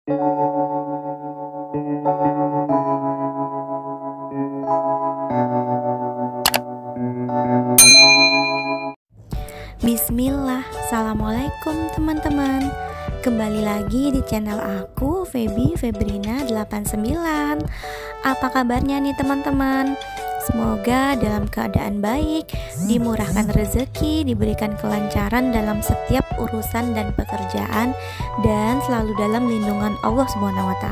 Bismillah, assalamualaikum teman-teman. Kembali lagi di channel aku, Feby Febrina 89. Apa kabarnya nih teman-teman? Semoga dalam keadaan baik, dimurahkan rezeki, diberikan kelancaran dalam setiap urusan dan pekerjaan, dan selalu dalam lindungan Allah SWT.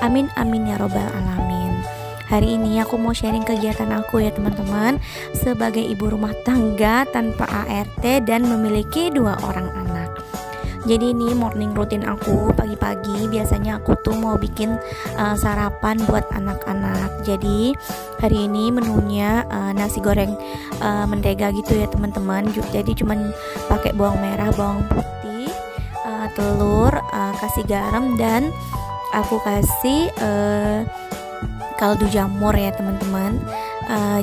Amin amin ya robbal alamin. Hari ini aku mau sharing kegiatan aku ya teman-teman, sebagai ibu rumah tangga tanpa ART dan memiliki 2 orang anak. Jadi ini morning routine aku pagi-pagi. Biasanya aku tuh mau bikin sarapan buat anak-anak. Jadi hari ini menunya nasi goreng mentega gitu ya teman-teman. Jadi cuman pakai bawang merah, bawang putih, telur, kasih garam, dan aku kasih kaldu jamur ya teman-teman.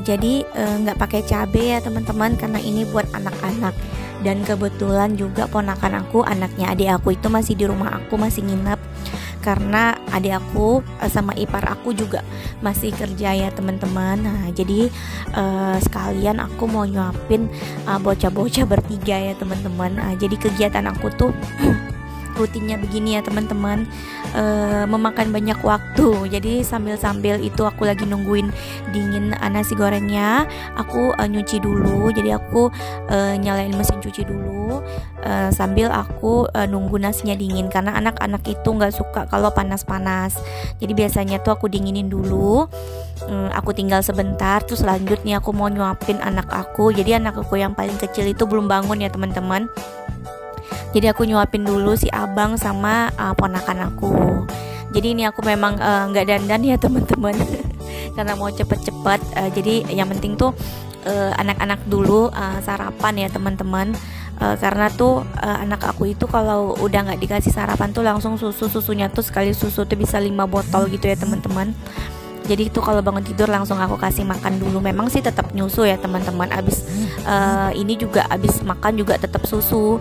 Jadi nggak pakai cabai ya teman-teman, karena ini buat anak-anak. Dan kebetulan juga ponakan aku, anaknya adik aku itu masih di rumah aku, masih nginep karena adik aku sama ipar aku juga masih kerja ya teman-teman. Nah jadi sekalian aku mau nyuapin bocah-bocah bertiga ya teman-teman. Jadi kegiatan aku tuh rutinnya begini ya teman-teman, memakan banyak waktu. Jadi sambil itu aku lagi nungguin dingin nasi gorengnya, aku nyuci dulu. Jadi aku nyalain mesin cuci dulu sambil aku nunggu nasinya dingin, karena anak-anak itu nggak suka kalau panas-panas. Jadi biasanya tuh aku dinginin dulu, aku tinggal sebentar, terus selanjutnya aku mau nyuapin anak aku. Jadi anak aku yang paling kecil itu belum bangun ya teman-teman. Jadi aku nyuapin dulu si abang sama ponakan aku. Jadi ini aku memang nggak dandan ya teman-teman karena mau cepet-cepet. Jadi yang penting tuh anak-anak dulu sarapan ya teman-teman. Karena tuh anak aku itu kalau udah nggak dikasih sarapan tuh langsung susunya tuh sekali susu tuh bisa 5 botol gitu ya teman-teman. Jadi itu kalau bangun tidur langsung aku kasih makan dulu. Memang sih tetap nyusu ya teman-teman. Abis ini juga abis makan juga tetap susu,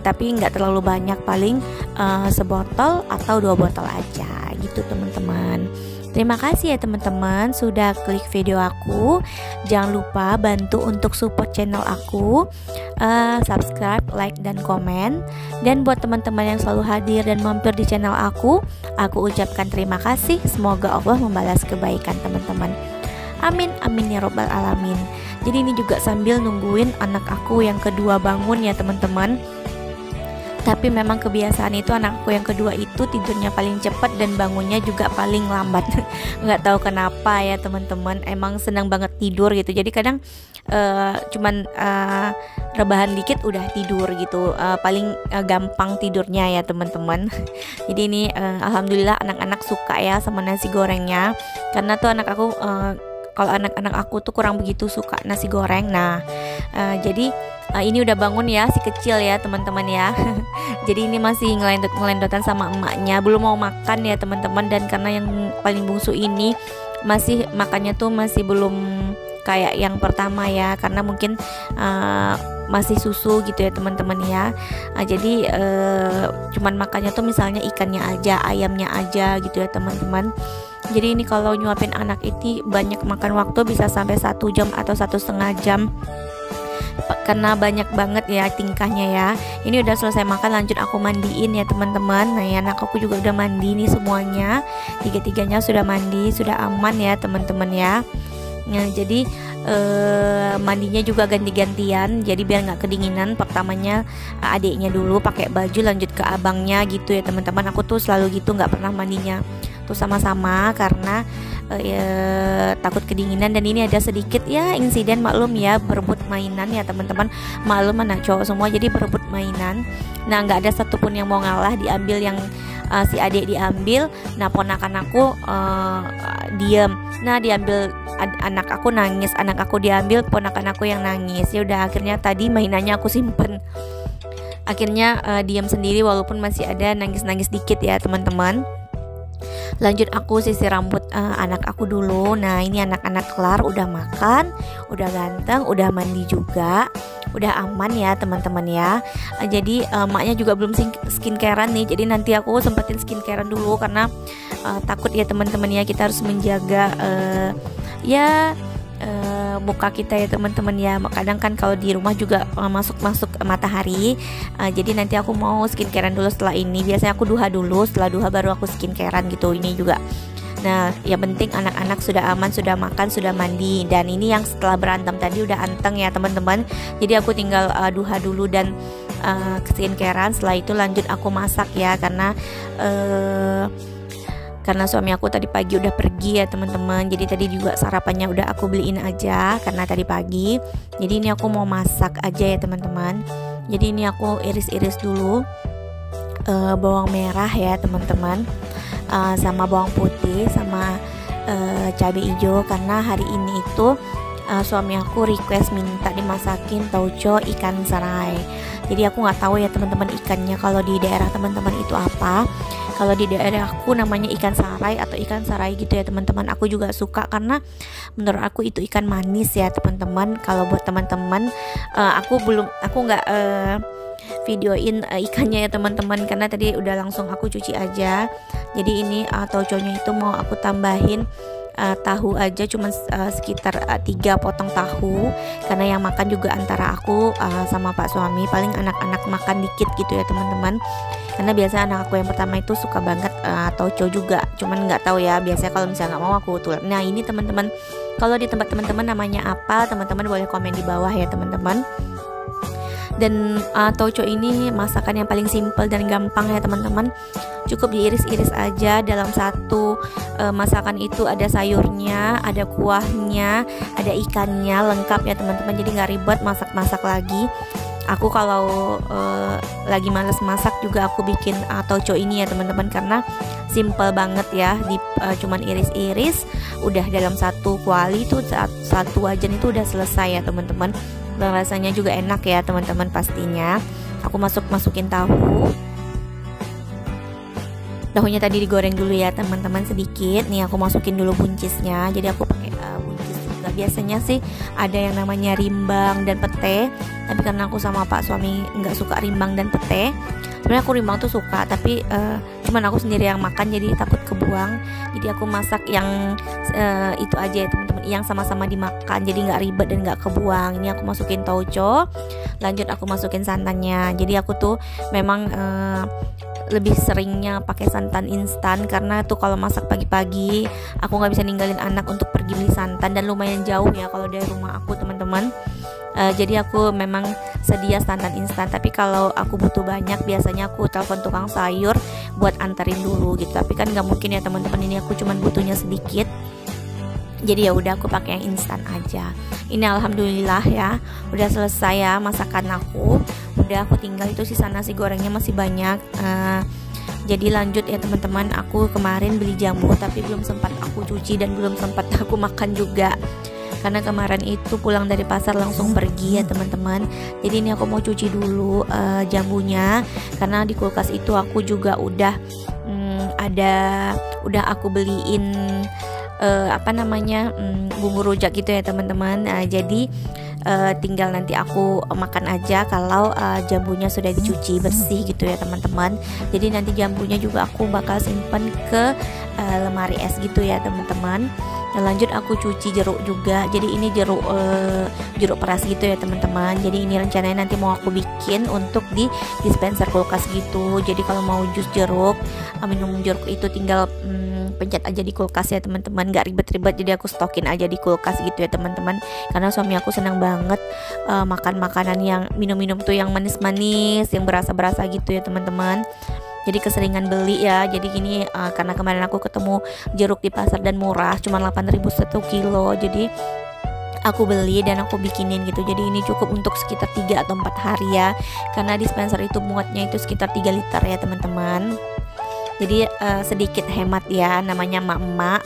tapi nggak terlalu banyak, paling sebotol atau 2 botol aja gitu teman-teman. Terima kasih ya teman-teman sudah klik video aku. Jangan lupa bantu untuk support channel aku, subscribe, like, dan komen. Dan buat teman-teman yang selalu hadir dan mampir di channel aku ucapkan terima kasih. Semoga Allah membalas kebaikan teman-teman. Amin amin ya robbal alamin. Jadi ini juga sambil nungguin anak aku yang kedua bangun ya teman-teman. Tapi memang kebiasaan itu anakku yang kedua itu tidurnya paling cepat dan bangunnya juga paling lambat. Nggak tahu kenapa ya teman-teman, emang senang banget tidur gitu. Jadi kadang cuman rebahan dikit udah tidur gitu. Paling gampang tidurnya ya teman-teman. Jadi ini alhamdulillah anak-anak suka ya sama nasi gorengnya. Karena tuh anak aku kalau anak-anak aku tuh kurang begitu suka nasi goreng. Nah jadi ini udah bangun ya si kecil ya teman-teman ya. Jadi ini masih ngelendotan sama emaknya, belum mau makan ya teman-teman. Dan karena yang paling bungsu ini masih makannya tuh masih belum kayak yang pertama ya, karena mungkin masih susu gitu ya teman-teman ya. Jadi cuman makannya tuh misalnya ikannya aja, ayamnya aja gitu ya teman-teman. Jadi ini kalau nyuapin anak itu banyak makan waktu, bisa sampai 1 jam atau 1,5 jam, karena banyak banget ya tingkahnya ya. Ini udah selesai makan, lanjut aku mandiin ya teman-teman. Nah ya, anak aku juga udah mandi nih semuanya, 3-tiganya sudah mandi, sudah aman ya teman-teman ya. Nah jadi mandinya juga ganti-gantian, jadi biar nggak kedinginan. Pertamanya adiknya dulu pakai baju, lanjut ke abangnya gitu ya teman-teman. Aku tuh selalu gitu, nggak pernah mandinya tuh sama-sama karena takut kedinginan. Dan ini ada sedikit ya insiden, maklum ya, berebut mainan ya teman-teman. Maklum anak cowok semua, jadi berebut mainan. Nah nggak ada satupun yang mau ngalah, diambil yang si adik diambil. Nah ponakan aku diem. Nah diambil anak aku nangis, anak aku diambil, ponakan aku yang nangis. Ya udah akhirnya tadi mainannya aku simpen. Akhirnya diam sendiri walaupun masih ada nangis-nangis dikit ya teman-teman. Lanjut aku sisir rambut anak aku dulu. Nah ini anak-anak kelar, udah makan, udah ganteng, udah mandi juga, udah aman ya teman-teman ya. Jadi maknya juga belum skincarean nih, jadi nanti aku sempetin skincarean dulu karena takut ya teman-teman ya, kita harus menjaga muka kita ya teman-teman ya. Kadang kan kalau di rumah juga masuk matahari, jadi nanti aku mau skincarean dulu setelah ini. Biasanya aku duha dulu, setelah duha baru aku skincarean gitu ini juga. Nah yang penting anak-anak sudah aman, sudah makan, sudah mandi, dan ini yang setelah berantem tadi udah anteng ya teman-teman. Jadi aku tinggal duha dulu dan skincarean. Setelah itu lanjut aku masak ya, karena suami aku tadi pagi udah pergi ya teman-teman. Jadi tadi juga sarapannya udah aku beliin aja karena tadi pagi. Jadi ini aku mau masak aja ya teman-teman. Jadi ini aku iris-iris dulu bawang merah ya teman-teman, sama bawang putih, sama cabai hijau, karena hari ini itu suami aku request minta dimasakin tauco ikan serai. Jadi aku nggak tahu ya teman-teman ikannya kalau di daerah teman-teman itu apa. Kalau di daerah aku namanya ikan sarai atau ikan sarai gitu ya teman-teman. Aku juga suka karena menurut aku itu ikan manis ya teman-teman. Kalau buat teman-teman, aku nggak videoin ikannya ya teman-teman karena tadi udah langsung aku cuci aja. Jadi ini tauconya itu mau aku tambahin tahu aja, cuman sekitar 3 potong tahu, karena yang makan juga antara aku sama pak suami, paling anak-anak makan dikit gitu ya teman-teman. Karena biasa anak aku yang pertama itu suka banget tauco juga, cuman nggak tahu ya, biasanya kalau misalnya nggak mau aku tulis. Nah ini teman-teman, kalau di tempat teman-teman namanya apa, teman-teman boleh komen di bawah ya teman-teman. Dan tauco ini masakan yang paling simple dan gampang ya teman-teman. Cukup diiris-iris aja. Dalam satu masakan itu ada sayurnya, ada kuahnya, ada ikannya, lengkap ya teman-teman. Jadi nggak ribet masak-masak lagi. Aku kalau lagi males masak juga aku bikin tauco ini ya teman-teman, karena simple banget ya. Cuman iris-iris, udah dalam satu kuali itu, satu wajan itu udah selesai ya teman-teman. Dan rasanya juga enak ya teman-teman pastinya. Aku masukin tahu. Tahunya tadi digoreng dulu ya teman-teman sedikit. Nih aku masukin dulu buncisnya. Jadi aku pakai buncis juga. Biasanya sih ada yang namanya rimbang dan pete, tapi karena aku sama pak suami nggak suka rimbang dan pete. Sebenarnya aku rimbang tuh suka, tapi cuman aku sendiri yang makan jadi takut kebuang. Jadi aku masak yang itu aja ya teman-teman, yang sama-sama dimakan, jadi nggak ribet dan nggak kebuang. Ini aku masukin tauco, lanjut aku masukin santannya. Jadi aku tuh memang lebih seringnya pakai santan instan, karena tuh kalau masak pagi-pagi aku nggak bisa ninggalin anak untuk pergi beli santan, dan lumayan jauh ya kalau dari rumah aku teman-teman. Jadi aku memang sedia santan instan, tapi kalau aku butuh banyak biasanya aku telepon tukang sayur buat anterin dulu gitu. Tapi kan nggak mungkin ya teman-teman, ini aku cuman butuhnya sedikit, jadi ya udah aku pakai yang instan aja. Ini alhamdulillah ya udah selesai ya masakan aku. Udah aku tinggal itu sisa nasi gorengnya masih banyak. Jadi lanjut ya teman-teman, aku kemarin beli jambu tapi belum sempat aku cuci dan belum sempat aku makan juga, karena kemarin itu pulang dari pasar langsung pergi ya teman-teman. Jadi ini aku mau cuci dulu jambunya, karena di kulkas itu aku juga udah aku beliin bumbu rujak gitu ya teman-teman. Jadi tinggal nanti aku makan aja kalau jambunya sudah dicuci bersih gitu ya teman-teman. Jadi nanti jambunya juga aku bakal simpen ke lemari es gitu ya teman-teman. Dan lanjut aku cuci jeruk juga. Jadi ini jeruk peras gitu ya teman-teman. Jadi ini rencananya nanti mau aku bikin untuk di dispenser kulkas gitu. Jadi kalau mau jus jeruk, minum jeruk itu tinggal pencet aja di kulkas ya teman-teman, nggak ribet-ribet. Jadi aku stokin aja di kulkas gitu ya teman-teman, karena suami aku senang banget makan makanan yang minum-minum tuh yang manis-manis, yang berasa-berasa gitu ya teman-teman. Jadi keseringan beli ya. Jadi gini, karena kemarin aku ketemu jeruk di pasar dan murah, cuma 8.000 1 kilo. Jadi aku beli dan aku bikinin gitu. Jadi ini cukup untuk sekitar 3 atau 4 hari ya, karena dispenser itu muatnya itu sekitar 3 liter ya teman-teman. Jadi sedikit hemat ya, namanya emak-emak.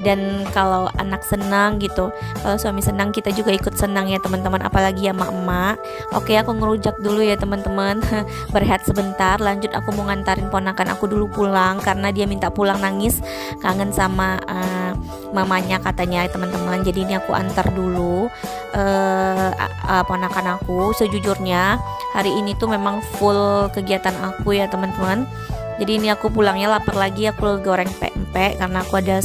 Dan kalau anak senang gitu, kalau suami senang kita juga ikut senang ya teman-teman, apalagi ya emak-emak. Oke, aku ngerujak dulu ya teman-teman. Berehat sebentar, lanjut aku mau ngantarin ponakan aku dulu pulang karena dia minta pulang, nangis, kangen sama mamanya katanya teman-teman. Jadi ini aku antar dulu ponakan aku. Sejujurnya hari ini tuh memang full kegiatan aku ya teman-teman. Jadi ini aku pulangnya lapar lagi, aku goreng pempek karena aku ada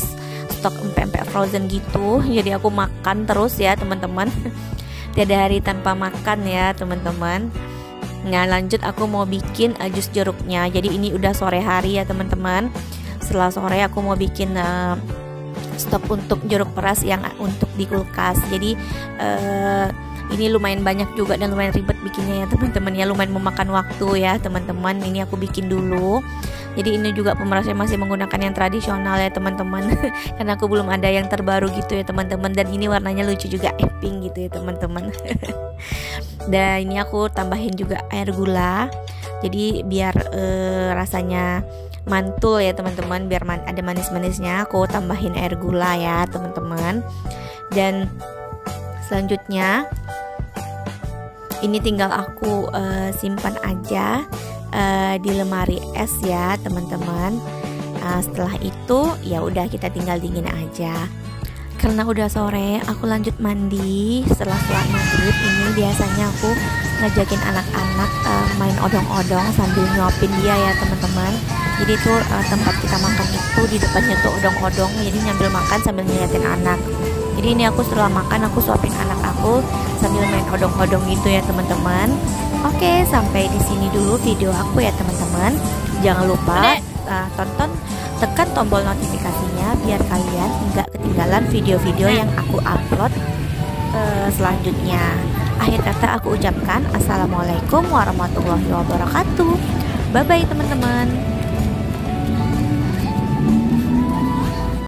stok pempek frozen gitu. Jadi aku makan terus ya teman-teman. Tiada hari tanpa makan ya teman-teman. Nah lanjut aku mau bikin jus jeruknya. Jadi ini udah sore hari ya teman-teman. Setelah sore aku mau bikin stok untuk jeruk peras yang untuk di kulkas. Jadi ini lumayan banyak juga dan lumayan ribet bikinnya ya teman-teman ya, lumayan memakan waktu ya teman-teman. Ini aku bikin dulu. Jadi ini juga pemerasnya masih menggunakan yang tradisional ya teman-teman. Karena aku belum ada yang terbaru gitu ya teman-teman. Dan ini warnanya lucu juga, pink gitu ya teman-teman. Dan ini aku tambahin juga air gula. Jadi biar rasanya mantul ya teman-teman, biar ada manis-manisnya, aku tambahin air gula ya teman-teman. Dan selanjutnya ini tinggal aku simpan aja di lemari es ya teman-teman. Setelah itu ya udah kita tinggal dingin aja. Karena udah sore, aku lanjut mandi. Setelah sholat maghrib ini biasanya aku ngajakin anak-anak main odong-odong sambil nyuapin dia ya teman-teman. Jadi itu tempat kita makan itu di depannya tuh odong-odong. Jadi nyambil makan sambil ngeliatin anak. Jadi ini aku setelah makan aku suapin anak aku sambil main odong-odong gitu ya teman-teman. Oke, sampai di sini dulu video aku ya teman-teman. Jangan lupa tekan tombol notifikasinya biar kalian nggak ketinggalan video-video yang aku upload selanjutnya. Akhir kata aku ucapkan assalamualaikum warahmatullahi wabarakatuh. Bye bye teman-teman.